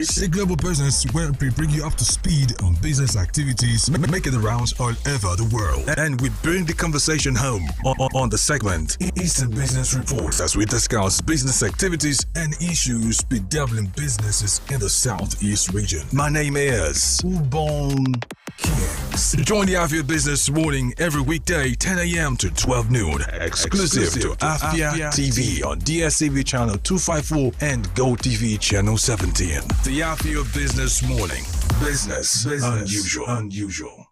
It's a global business where we bring you up to speed on business activities, making the rounds all over the world. And we bring the conversation home on the segment Eastern Business Report as we discuss business activities and issues bedeviling businesses in the Southeast region. My name is Ubong Kings. Join the Afia Business Morning every weekday 10 a.m. to 12 noon. Exclusive to Afia TV on DSTV channel 254 and GoTV channel 17. The Afia Business Morning. Business unusual.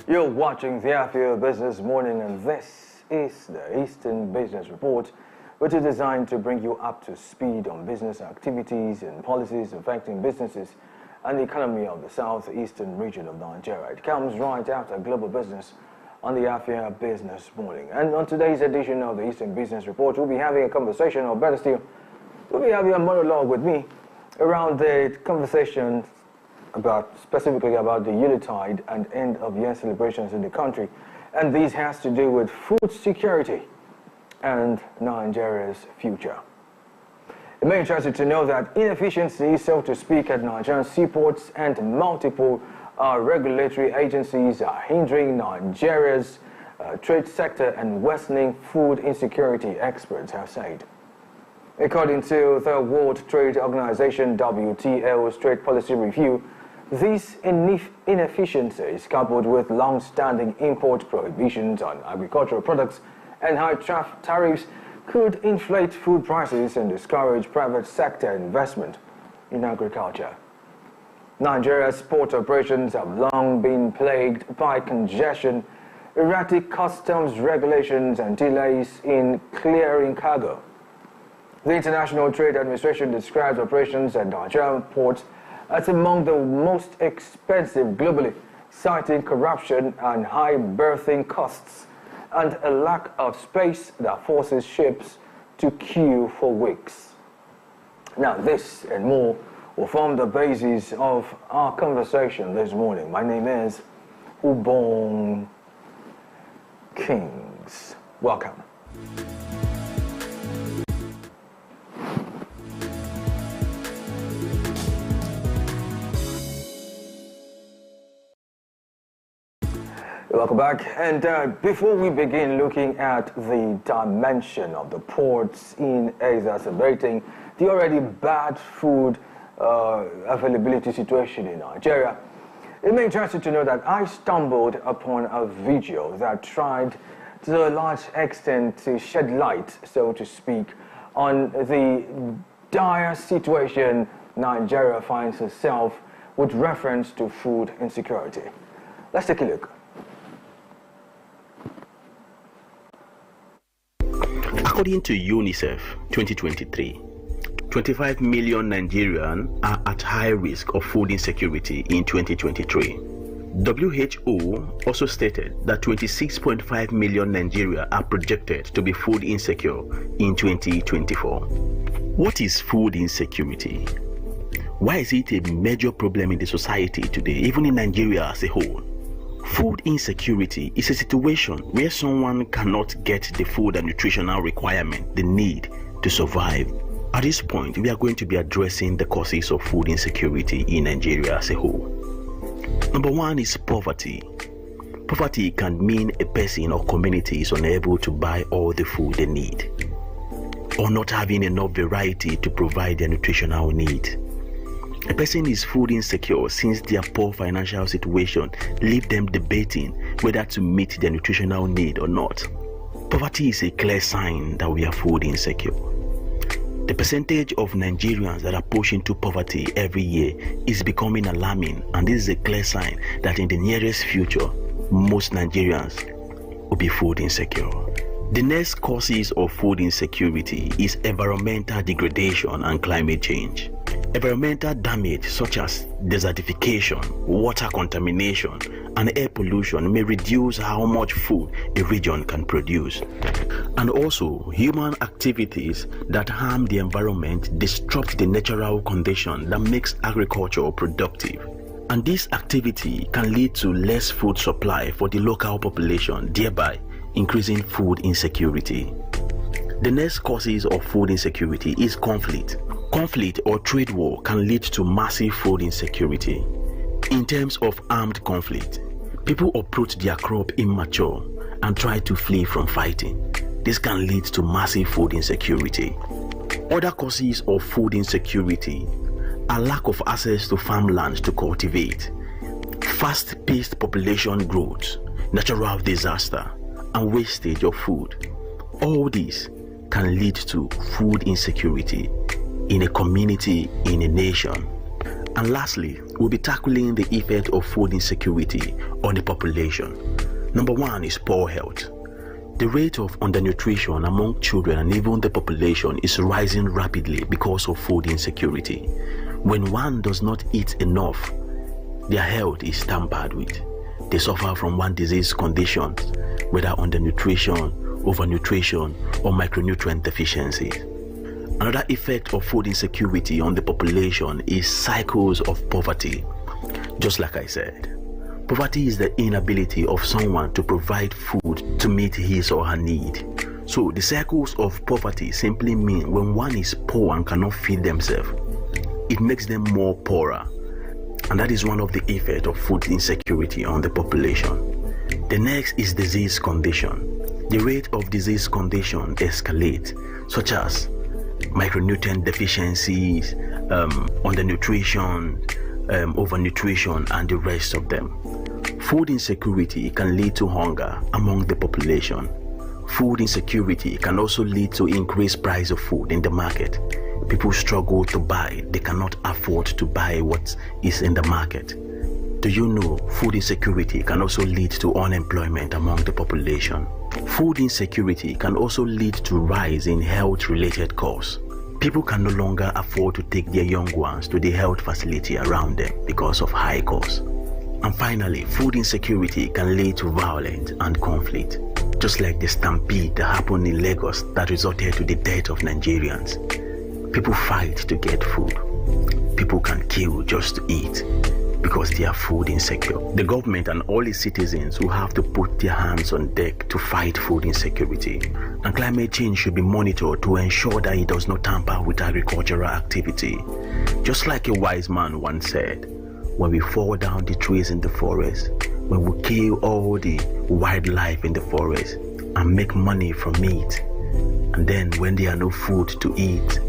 You're watching the Afia Business Morning, and this is the Eastern Business Report, which is designed to bring you up to speed on business activities and policies affecting businesses and the economy of the Southeastern region of Nigeria. It comes right after Global Business on the Afia Business Morning. And on today's edition of the Eastern Business Report, we'll be having a conversation, or better still, we'll be having a monologue with me around the conversation specifically about the Yuletide and end-of-year celebrations in the country. And this has to do with food security and Nigeria's future. It may interest you to know that inefficiencies, so to speak, at Nigerian seaports and multiple regulatory agencies are hindering Nigeria's trade sector and worsening food insecurity, experts have said. According to the World Trade Organization WTO's Trade Policy Review, these inefficiencies, coupled with long-standing import prohibitions on agricultural products and high tariffs, could inflate food prices and discourage private sector investment in agriculture. Nigeria's port operations have long been plagued by congestion, erratic customs regulations, and delays in clearing cargo. The International Trade Administration describes operations at Nigerian ports as among the most expensive globally, citing corruption and high berthing costs and a lack of space that forces ships to queue for weeks. Now, this and more will form the basis of our conversation this morning. My name is Ubong Kings. Welcome. Welcome back. And before we begin looking at the dimension of the ports in exacerbating the already bad food availability situation in Nigeria, it may interest you to know that I stumbled upon a video that tried to a large extent to shed light, so to speak, on the dire situation Nigeria finds itself with reference to food insecurity. Let's take a look. According to UNICEF 2023, 25 million Nigerians are at high risk of food insecurity in 2023. WHO also stated that 26.5 million Nigerians are projected to be food insecure in 2024. What is food insecurity? Why is it a major problem in the society today, even in Nigeria as a whole? Food insecurity is a situation where someone cannot get the food and nutritional requirement they need to survive. At this point, we are going to be addressing the causes of food insecurity in Nigeria as a whole. Number one is poverty. Poverty can mean a person or community is unable to buy all the food they need, or not having enough variety to provide their nutritional needs. A person is food insecure since their poor financial situation leave them debating whether to meet their nutritional need or not. Poverty is a clear sign that we are food insecure. The percentage of Nigerians that are pushing to poverty every year is becoming alarming, and this is a clear sign that in the nearest future, most Nigerians will be food insecure. The next causes of food insecurity is environmental degradation and climate change. Environmental damage such as desertification, water contamination, and air pollution may reduce how much food a region can produce. And also, human activities that harm the environment disrupt the natural condition that makes agriculture productive. And this activity can lead to less food supply for the local population, thereby increasing food insecurity. The next causes of food insecurity is conflict. Conflict or trade war can lead to massive food insecurity. In terms of armed conflict, people uproot their crop immature and try to flee from fighting. This can lead to massive food insecurity. Other causes of food insecurity are lack of access to farmland to cultivate, fast-paced population growth, natural disaster, and wastage of food. All these can lead to food insecurity in a community, in a nation. And lastly, we'll be tackling the effect of food insecurity on the population. Number one is poor health. The rate of undernutrition among children and even the population is rising rapidly because of food insecurity. When one does not eat enough, their health is tampered with. They suffer from one disease condition, whether undernutrition, overnutrition, or micronutrient deficiency. Another effect of food insecurity on the population is cycles of poverty. Just like I said, poverty is the inability of someone to provide food to meet his or her need. So the cycles of poverty simply mean when one is poor and cannot feed themselves, it makes them more poorer. And that is one of the effects of food insecurity on the population. The next is disease condition. The rate of disease condition escalates, such as micronutrient deficiencies, undernutrition, overnutrition, and the rest of them. Food insecurity can lead to hunger among the population. Food insecurity can also lead to increased price of food in the market. People struggle to buy. They cannot afford to buy what is in the market. Do you know food insecurity can also lead to unemployment among the population? Food insecurity can also lead to rise in health-related costs. People can no longer afford to take their young ones to the health facility around them because of high costs. And finally, food insecurity can lead to violence and conflict, just like the stampede that happened in Lagos that resulted to the death of Nigerians. People fight to get food. People can kill just to eat because they are food insecure. The government and all its citizens will have to put their hands on deck to fight food insecurity. And climate change should be monitored to ensure that it does not tamper with agricultural activity. Just like a wise man once said, when we fall down the trees in the forest, when we kill all the wildlife in the forest and make money from it, and then when there are no food to eat,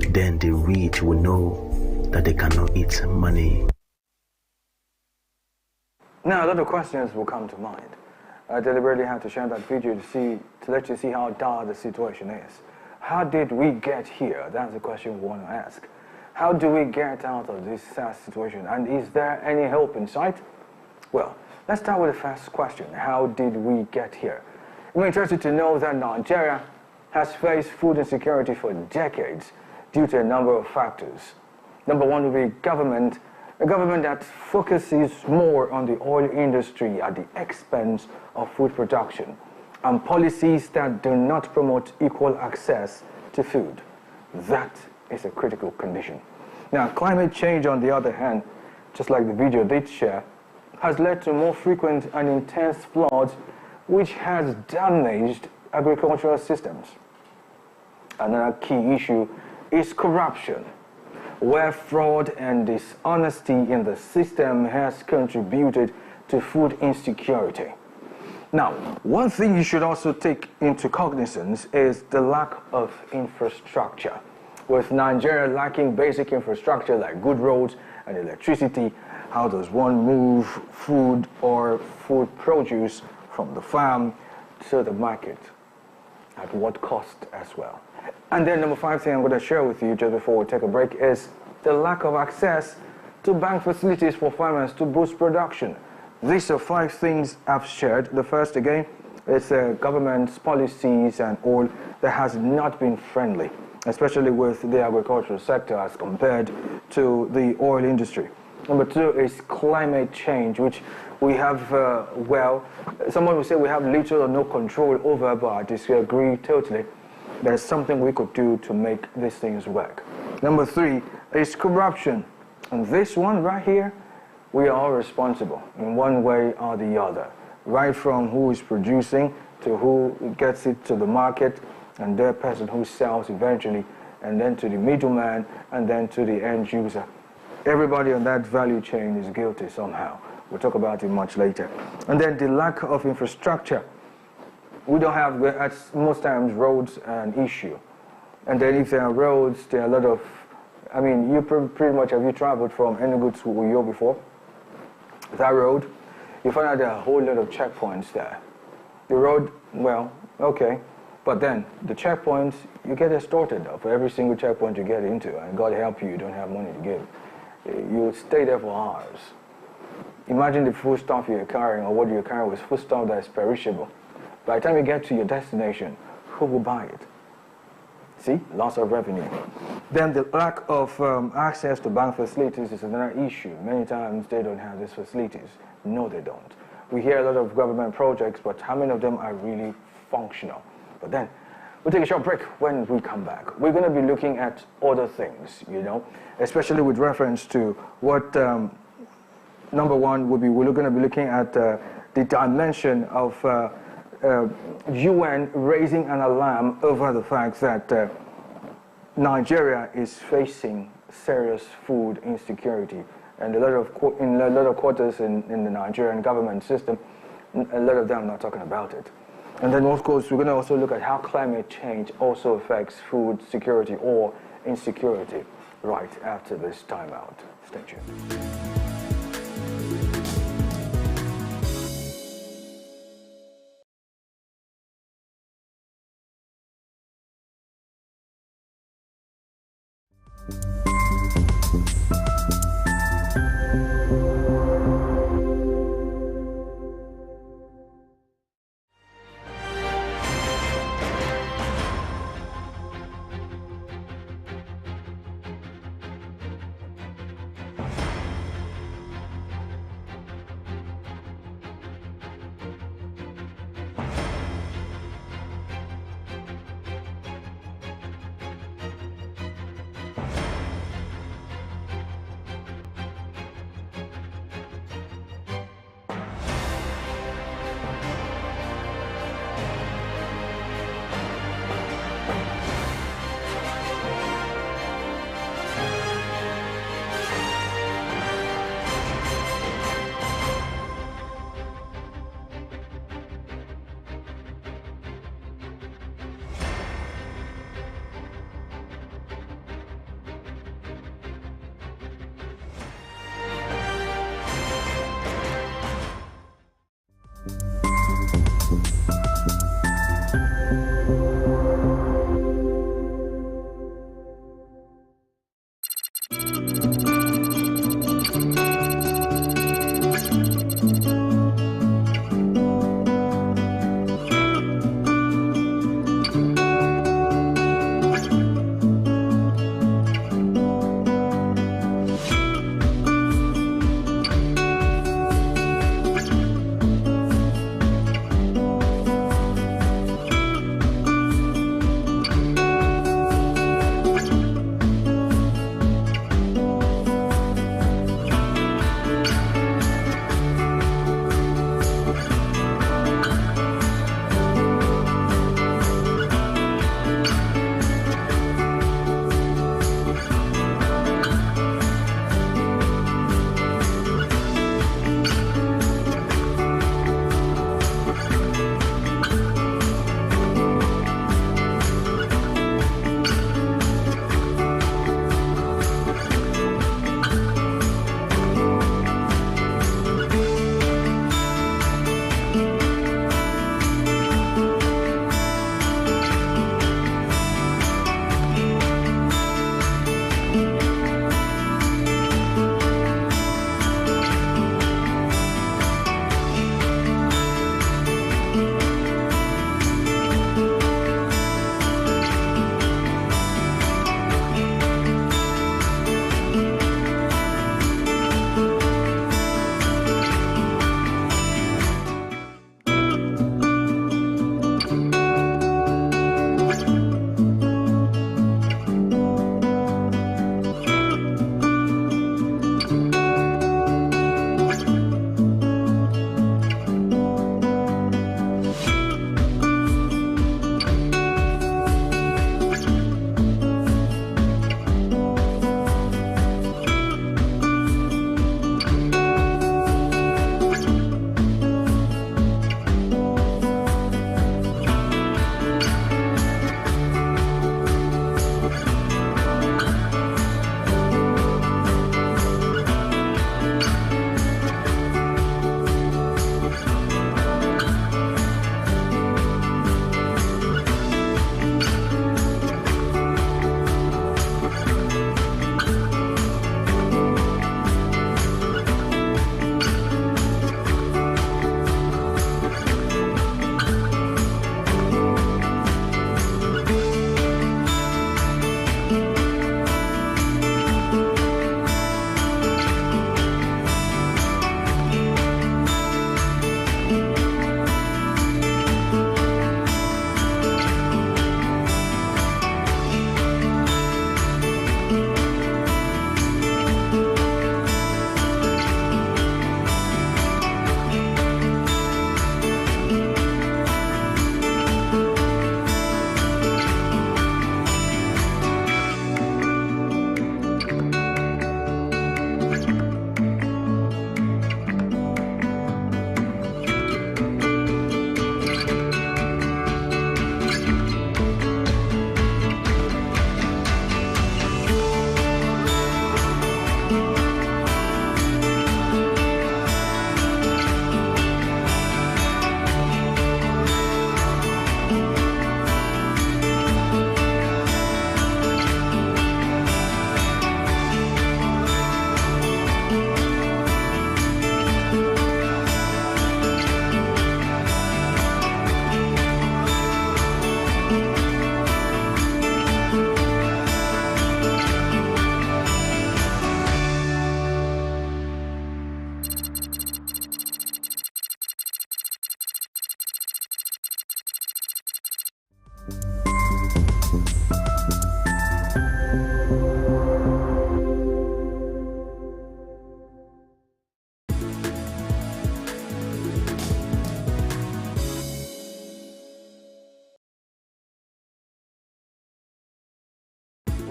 then the rich will know that they cannot eat money. Now, a lot of questions will come to mind. I deliberately had to share that video to let you see how dire the situation is. How did we get here? That's the question we want to ask. How do we get out of this sad situation? And is there any hope in sight? Well, let's start with the first question. How did we get here? I'm interested to know that Nigeria has faced food insecurity for decades due to a number of factors. Number one would be government. A government that focuses more on the oil industry at the expense of food production, and policies that do not promote equal access to food. That is a critical condition. Now, climate change, on the other hand, just like the video did share, has led to more frequent and intense floods, which has damaged agricultural systems. Another key issue is corruption, where fraud and dishonesty in the system has contributed to food insecurity. Now, one thing you should also take into cognizance is the lack of infrastructure. With Nigeria lacking basic infrastructure like good roads and electricity, how does one move food or food produce from the farm to the market? At what cost as well? And then number 5 thing I'm going to share with you just before we take a break is the lack of access to bank facilities for farmers to boost production. These are 5 things I've shared. The first, again, is government's policies and all that has not been friendly, especially with the agricultural sector as compared to the oil industry. Number 2 is climate change, which we have, well, someone will say we have little or no control over, but I disagree totally. There's something we could do to make these things work. Number 3 is corruption. And this one right here we are all responsible in one way or the other, right from who is producing to who gets it to the market, and the person who sells eventually, and then to the middleman, and then to the end user. Everybody on that value chain is guilty somehow. We'll talk about it much later. And then the lack of infrastructure. We don't have, at most times, roads an issue. And then if there are roads, there are a lot of, I mean, you pretty much, have you traveled from Enugu to Uyo before? That road, you find out there are a whole lot of checkpoints there. The road, well, okay, but then the checkpoints, you get extorted for every single checkpoint you get into, and God help you, you don't have money to give. You stay there for hours. Imagine the food stuff you're carrying, or what you're carrying was food stuff that is perishable. By the time you get to your destination, who will buy it? See, loss of revenue. Then the lack of access to bank facilities is another issue. Many times they don't have these facilities. No, they don't. We hear a lot of government projects, but how many of them are really functional? But then, we'll take a short break. When we come back, we're going to be looking at other things, especially with reference to what, number one, we're going to be looking at the dimension of UN raising an alarm over the fact that Nigeria is facing serious food insecurity, and in a lot of quarters in the Nigerian government system, a lot of them are not talking about it. And then, of course, we're going to also look at how climate change also affects food security or insecurity right after this timeout. Stay tuned.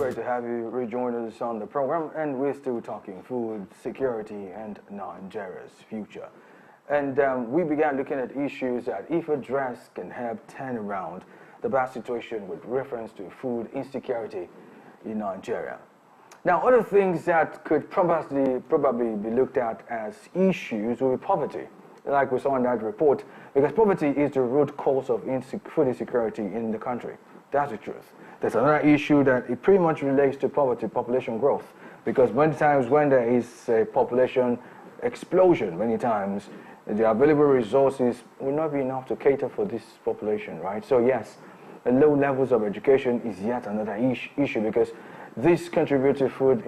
great to have you rejoin us on the program, and we're still talking food security and Nigeria's future. And we began looking at issues that, if addressed, can help turn around the bad situation with reference to food insecurity in Nigeria. Now, other things that could probably be looked at as issues will be poverty, like we saw in that report, because poverty is the root cause of food insecurity in the country. That's the truth. There's another issue that it pretty much relates to poverty, population growth, because many times when there is a population explosion, many times the available resources will not be enough to cater for this population, right? So yes, the low levels of education is yet another issue, because this contributes to food